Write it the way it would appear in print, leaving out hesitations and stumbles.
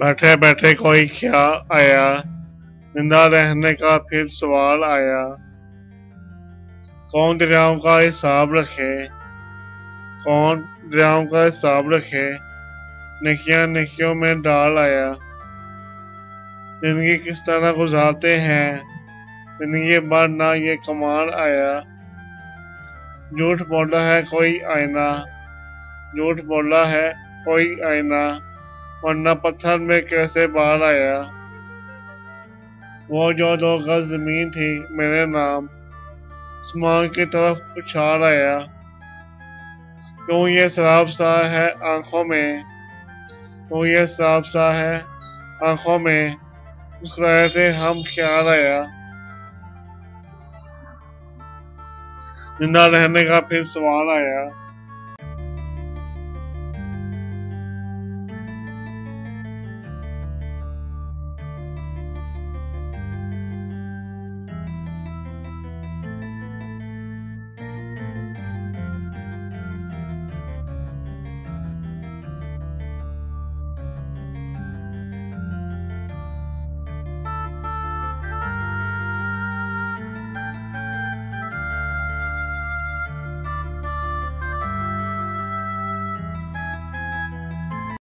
बैठे बैठे कोई ख्याल आया, जिंदा रहने का फिर सवाल आया। कौन दरियाओं का हिसाब रखे, कौन दरियाओं का हिसाब रखे, नेकियां नेकियों में डाल आया। जिंदगी किस तरह गुजारते हैं, जिंदगी भर ना ये कमाल आया। झूठ बोला है कोई आईना, झूठ बोला है कोई आईना, वरना पत्थर में कैसे बाहर आया। वो जो 2 गज जमीन थी मेरे नाम, आसमान की तरफ उछाल आया। क्यों ये शराब सा है आंखों में, क्यों ये शराब सा है आंखों में, मुस्कुराए थे हम ख्याल आया। जिंदा रहने का फिर सवाल आया।